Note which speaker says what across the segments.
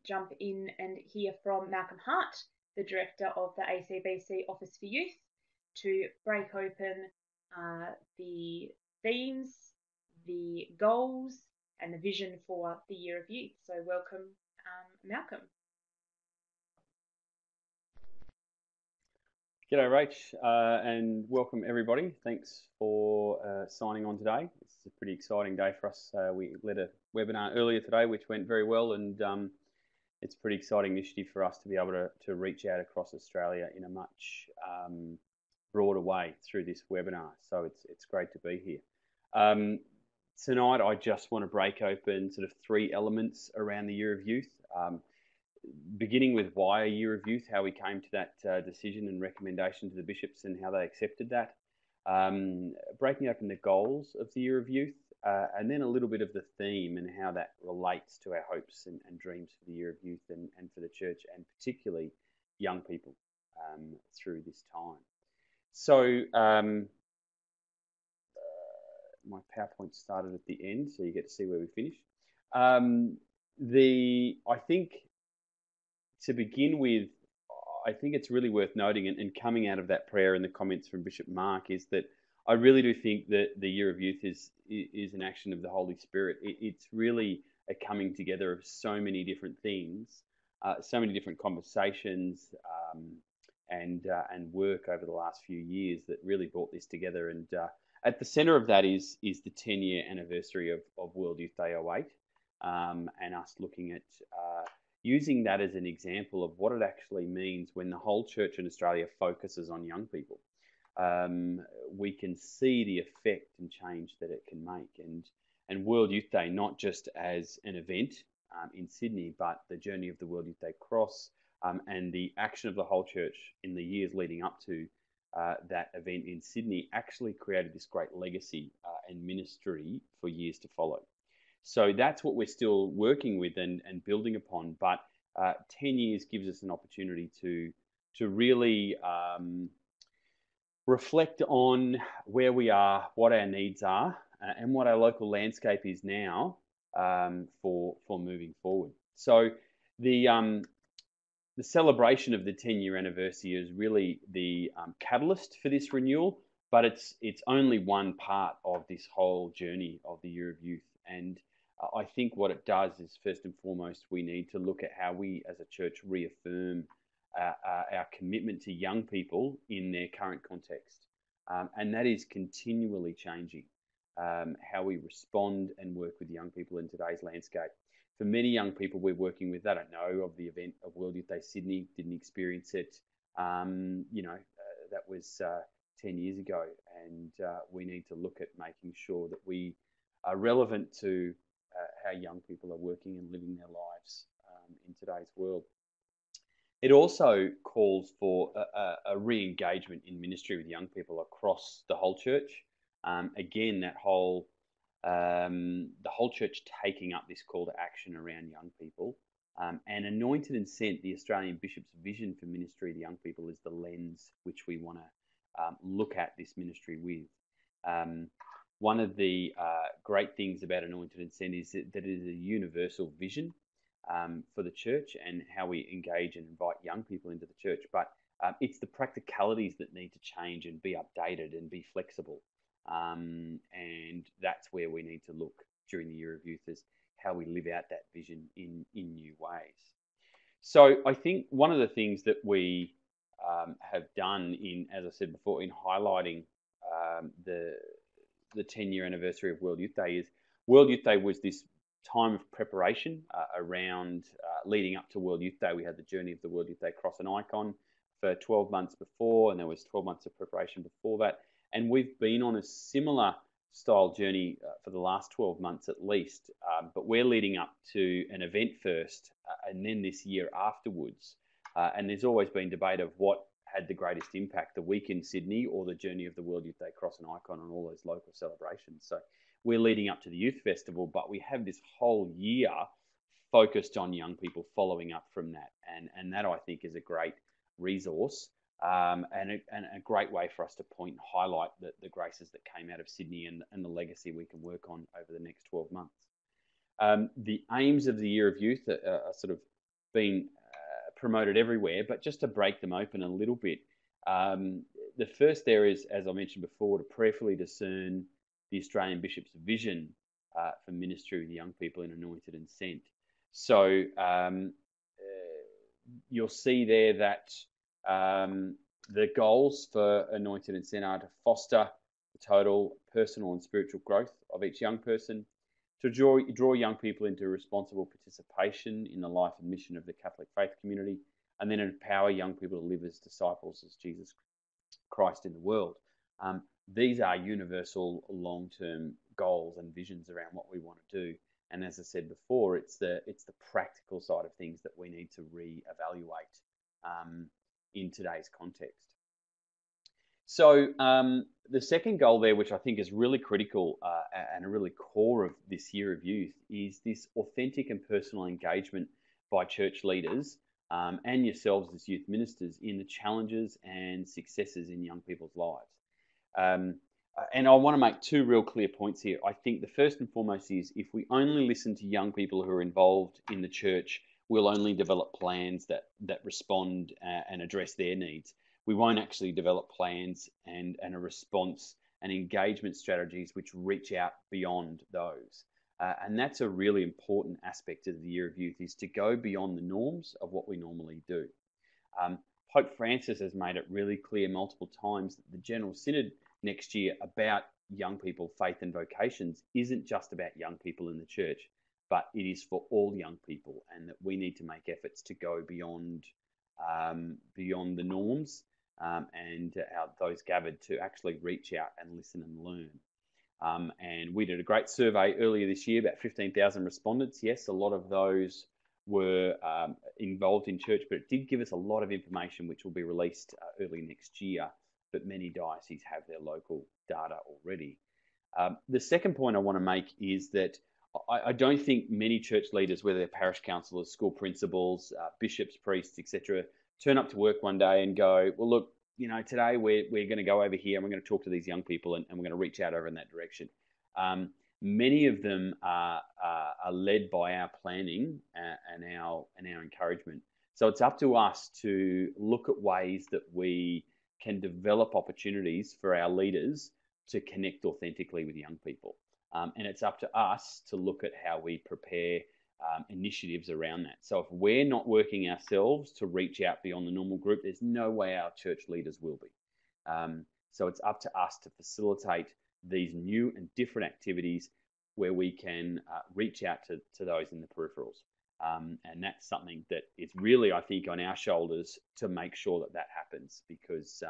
Speaker 1: jump in and hear from Malcolm Hart, the director of the ACBC Office for Youth, to break open the themes, the goals, and the vision for the Year of Youth. So, welcome, Malcolm.
Speaker 2: G'day, Rach, and welcome everybody. Thanks for signing on today. It's a pretty exciting day for us. We led a webinar earlier today, which went very well, and it's a pretty exciting initiative for us to be able to reach out across Australia in a much broader way through this webinar. So it's great to be here. Tonight, I just want to break open sort of three elements around the Year of Youth. Beginning with why a Year of Youth, how we came to that decision and recommendation to the bishops and how they accepted that. Breaking open the goals of the Year of Youth, and then a little bit of the theme and how that relates to our hopes and dreams for the Year of Youth and for the church, and particularly young people through this time. So my PowerPoint started at the end, so you get to see where we finish. I think to begin with, I think it's really worth noting, and coming out of that prayer and the comments from Bishop Mark, is that I really do think that the Year of Youth is an action of the Holy Spirit. It's really a coming together of so many different things, so many different conversations and work over the last few years that really brought this together. And at the centre of that is the 10-year anniversary of World Youth Day 08, and us looking at using that as an example of what it actually means when the whole church in Australia focuses on young people. We can see the effect and change that it can make. And World Youth Day, not just as an event in Sydney, but the journey of the World Youth Day Cross and the action of the whole church in the years leading up to that event in Sydney actually created this great legacy and ministry for years to follow. So that's what we're still working with and building upon. But 10 years gives us an opportunity to really reflect on where we are, what our needs are, and what our local landscape is now for moving forward. So the celebration of the 10-year anniversary is really the catalyst for this renewal, but it's only one part of this whole journey of the Year of Youth. And I think what it does is, first and foremost, we need to look at how we as a church reaffirm our commitment to young people in their current context. And that is continually changing how we respond and work with young people in today's landscape. For many young people we're working with, they don't know of the event of World Youth Day Sydney, didn't experience it. That was 10 years ago. And we need to look at making sure that we are relevant to how young people are working and living their lives in today's world. It also calls for a re-engagement in ministry with young people across the whole church. Again, the whole church taking up this call to action around young people. And Anointed and Sent, the Australian Bishop's vision for ministry to young people, is the lens which we want to look at this ministry with. One of the great things about Anointed and Sent is that it is a universal vision for the church and how we engage and invite young people into the church. But it's the practicalities that need to change and be updated and be flexible. And that's where we need to look during the Year of Youth, is how we live out that vision in new ways. So I think one of the things that we have done as I said before, in highlighting the 10-year anniversary of World Youth Day is World Youth Day was this time of preparation around leading up to World Youth Day. We had the journey of the World Youth Day Cross and Icon for 12 months before, and there was 12 months of preparation before that. And we've been on a similar style journey for the last 12 months at least, but we're leading up to an event first and then this year afterwards. And there's always been debate of what had the greatest impact, the week in Sydney or the journey of the World Youth Day Cross and Icon and all those local celebrations. So we're leading up to the Youth Festival, but we have this whole year focused on young people following up from that. And that, I think, is a great resource and a great way for us to point and highlight the graces that came out of Sydney and the legacy we can work on over the next 12 months. The aims of the Year of Youth are sort of being promoted everywhere, but just to break them open a little bit, the first there is, as I mentioned before, to prayerfully discern the Australian Bishop's vision for ministry with young people in Anointed and Sent. So you'll see there that the goals for Anointed and Sent are to foster the total personal and spiritual growth of each young person, to draw young people into responsible participation in the life and mission of the Catholic faith community, and then empower young people to live as disciples as Jesus Christ in the world. These are universal long-term goals and visions around what we want to do. And as I said before, it's the practical side of things that we need to reevaluate in today's context. So the second goal there, which I think is really critical and a really core of this Year of Youth, is this authentic and personal engagement by church leaders and yourselves as youth ministers in the challenges and successes in young people's lives. And I want to make two real clear points here. I think the first and foremost is if we only listen to young people who are involved in the church, we'll only develop plans that respond and address their needs. We won't actually develop plans and a response and engagement strategies which reach out beyond those. And that's a really important aspect of the Year of Youth, is to go beyond the norms of what we normally do. Pope Francis has made it really clear multiple times that the General Synod next year about young people, faith and vocations isn't just about young people in the church, but it is for all young people, and that we need to make efforts to go beyond the norms and those gathered to actually reach out and listen and learn. And we did a great survey earlier this year, about 15,000 respondents. Yes, a lot of those were involved in church, but it did give us a lot of information which will be released early next year, but many dioceses have their local data already. The second point I want to make is that I don't think many church leaders, whether they're parish councillors, school principals, bishops, priests, etc., turn up to work one day and go, well, look, today we're going to go over here and we're going to talk to these young people and we're going to reach out over in that direction. Many of them are led by our planning and our encouragement. So it's up to us to look at ways that we can develop opportunities for our leaders to connect authentically with young people. And it's up to us to look at how we prepare initiatives around that. So if we're not working ourselves to reach out beyond the normal group, there's no way our church leaders will be. So it's up to us to facilitate these new and different activities where we can reach out to those in the peripherals. And that's something that is really, I think, on our shoulders to make sure that happens, because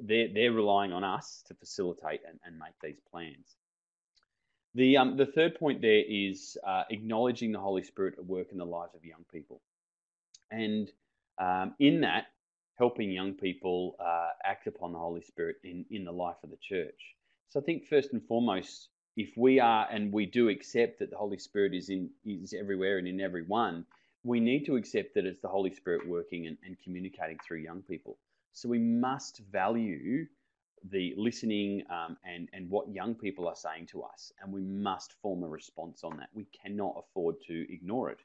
Speaker 2: they're relying on us to facilitate and make these plans. The third point there is acknowledging the Holy Spirit at work in the lives of young people. And in that, helping young people act upon the Holy Spirit in the life of the church. So I think first and foremost, if we are, and we do accept that the Holy Spirit is everywhere and in everyone, we need to accept that it's the Holy Spirit working and communicating through young people. So we must value the listening and what young people are saying to us, and we must form a response on that. We cannot afford to ignore it.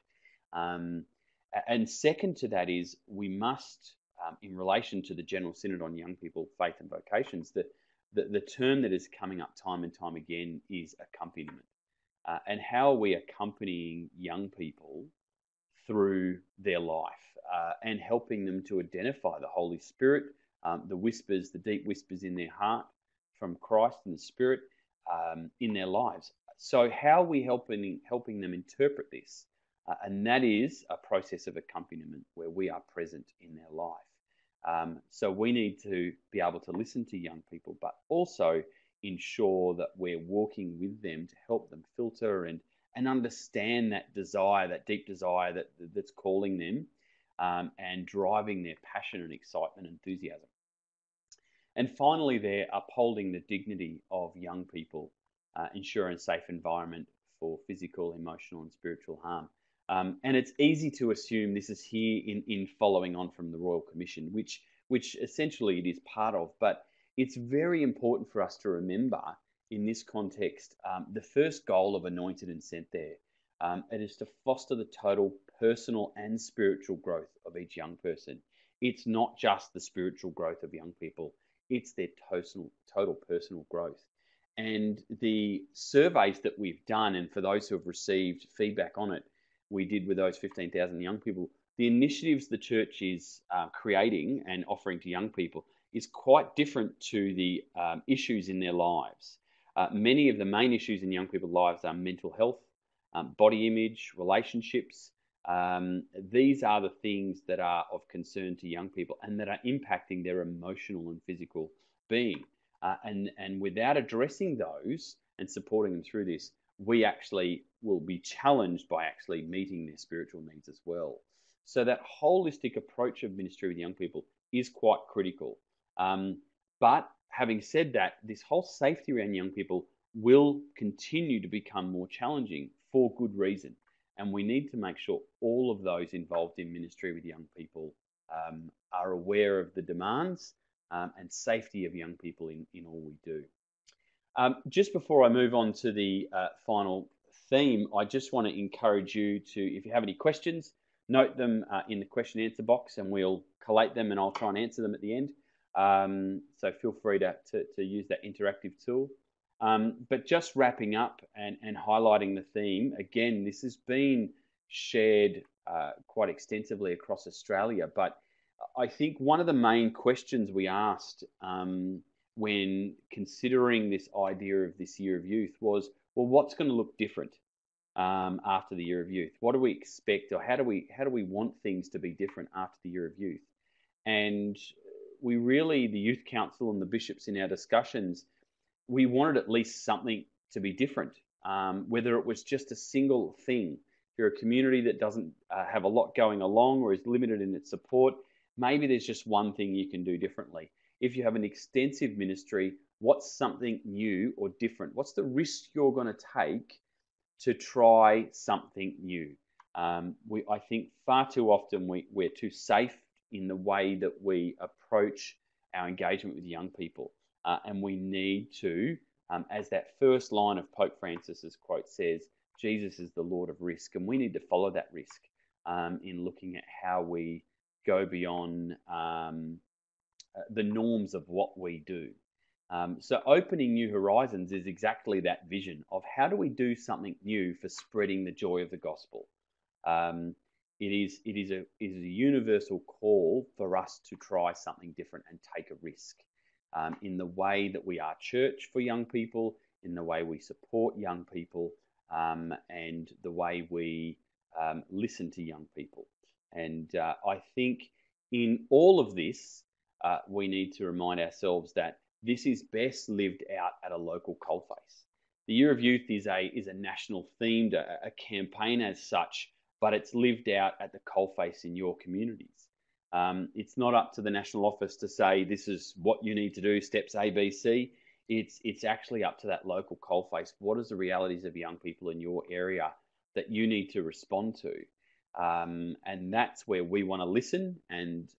Speaker 2: And second to that is we must, in relation to the General Synod on Young People, Faith and Vocations, the term that is coming up time and time again is accompaniment. And how are we accompanying young people through their life and helping them to identify the Holy Spirit, the whispers, the deep whispers in their heart from Christ and the Spirit in their lives. So how are we helping them interpret this? And that is a process of accompaniment where we are present in their life. So we need to be able to listen to young people, but also ensure that we're walking with them to help them filter and understand that desire, that deep desire that's calling them and driving their passion and excitement and enthusiasm. And finally, they're upholding the dignity of young people, ensuring a safe environment for physical, emotional, and spiritual harm. And it's easy to assume this is here in following on from the Royal Commission, which essentially it is part of. But it's very important for us to remember in this context, the first goal of Anointed and Sent there It is to foster the total personal and spiritual growth of each young person. It's not just the spiritual growth of young people, it's their total personal growth. And the surveys that we've done, and for those who have received feedback on it, we did with those 15,000 young people, the initiatives the church is creating and offering to young people is quite different to the issues in their lives. Many of the main issues in young people's lives are mental health, body image, relationships. These are the things that are of concern to young people and that are impacting their emotional and physical being. And without addressing those and supporting them through this, we actually will be challenged by actually meeting their spiritual needs as well. So that holistic approach of ministry with young people is quite critical. But having said that, this whole safety around young people will continue to become more challenging for good reason. And we need to make sure all of those involved in ministry with young people are aware of the demands and safety of young people in all we do. Just before I move on to the final theme, I just want to encourage you to, if you have any questions, note them in the question answer box and we'll collate them and I'll try and answer them at the end. So feel free to use that interactive tool. But just wrapping up and highlighting the theme, again, this has been shared quite extensively across Australia, but I think one of the main questions we asked when considering this idea of this year of youth was, well, what's going to look different after the year of youth? What do we expect, or how do we want things to be different after the year of youth? And we really, the Youth Council and the bishops in our discussions, we wanted at least something to be different, whether it was just a single thing. If you're a community that doesn't have a lot going along or is limited in its support, maybe there's just one thing you can do differently. If you have an extensive ministry, what's something new or different? What's the risk you're going to take to try something new? I think far too often we're too safe in the way that we approach our engagement with young people. And we need to, as that first line of Pope Francis's quote says, Jesus is the Lord of risk. And we need to follow that risk in looking at how we go beyond the norms of what we do. So opening new horizons is exactly that vision of how do we do something new for spreading the joy of the gospel. It is a universal call for us to try something different and take a risk in the way that we are church for young people, in the way we support young people, and the way we listen to young people. And I think in all of this, we need to remind ourselves that this is best lived out at a local coalface. The Year of Youth is a national themed, a campaign as such, but it's lived out at the coalface in your communities. It's not up to the national office to say this is what you need to do, steps A, B, C. It's actually up to that local coalface. What is the realities of young people in your area that you need to respond to? And that's where we want to listen. And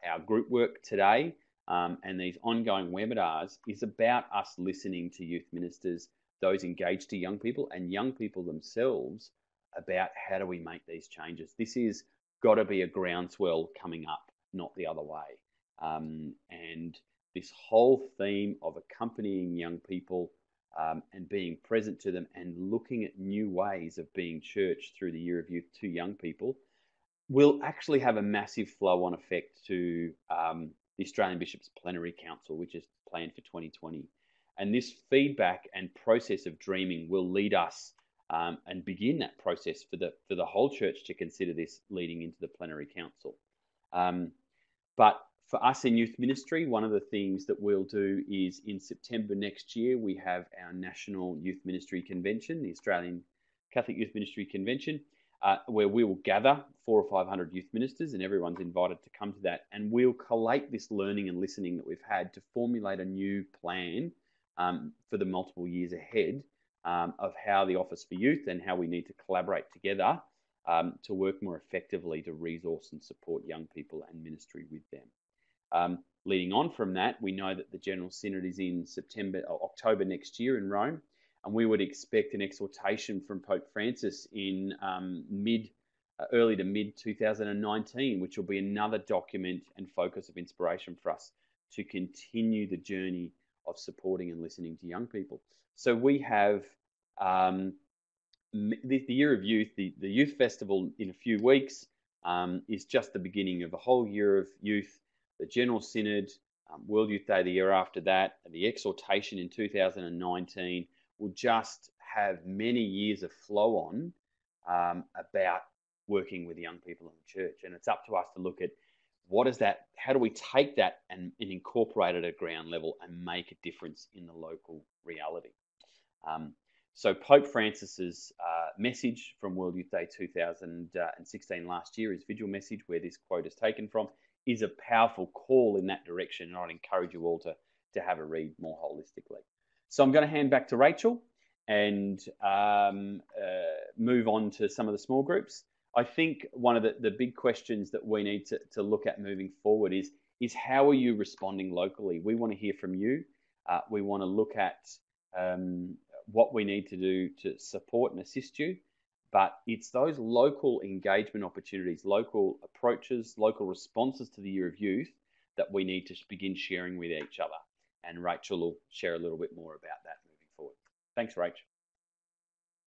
Speaker 2: our group work today and these ongoing webinars is about us listening to youth ministers, those engaged to young people and young people themselves about how do we make these changes. This is got to be a groundswell coming up, not the other way. And this whole theme of accompanying young people and being present to them and looking at new ways of being church through the Year of Youth to young people will actually have a massive flow-on effect to the Australian Bishops Plenary Council, which is planned for 2020. And this feedback and process of dreaming will lead us and begin that process for the whole church to consider this leading into the Plenary Council. But for us in youth ministry, one of the things that we'll do is in September next year, we have our National Youth Ministry Convention, the Australian Catholic Youth Ministry Convention, where we will gather 400 or 500 youth ministers, and everyone's invited to come to that. And we'll collate this learning and listening that we've had to formulate a new plan for the multiple years ahead of how the Office for Youth and how we need to collaborate together to work more effectively to resource and support young people and ministry with them. Leading on from that, we know that the General Synod is in October next year in Rome. And we would expect an exhortation from Pope Francis in early to mid 2019, which will be another document and focus of inspiration for us to continue the journey of supporting and listening to young people. So we have the Year of Youth, the Youth Festival in a few weeks is just the beginning of a whole year of youth. The General Synod, World Youth Day the year after that, and the exhortation in 2019 will just have many years of flow on about working with young people in the church. And it's up to us to look at what is that, how do we take that and incorporate it at ground level and make a difference in the local reality. So Pope Francis's message from World Youth Day 2016 last year, his vigil message, where this quote is taken from, is a powerful call in that direction, and I'd encourage you all to have a read more holistically. So I'm going to hand back to Rachel and move on to some of the small groups. I think one of the big questions that we need to look at moving forward is how are you responding locally? We want to hear from you. We want to look at what we need to do to support and assist you. But it's those local engagement opportunities, local approaches, local responses to the Year of Youth that we need to begin sharing with each other. And Rachel will share a little bit more about that moving forward. Thanks, Rach.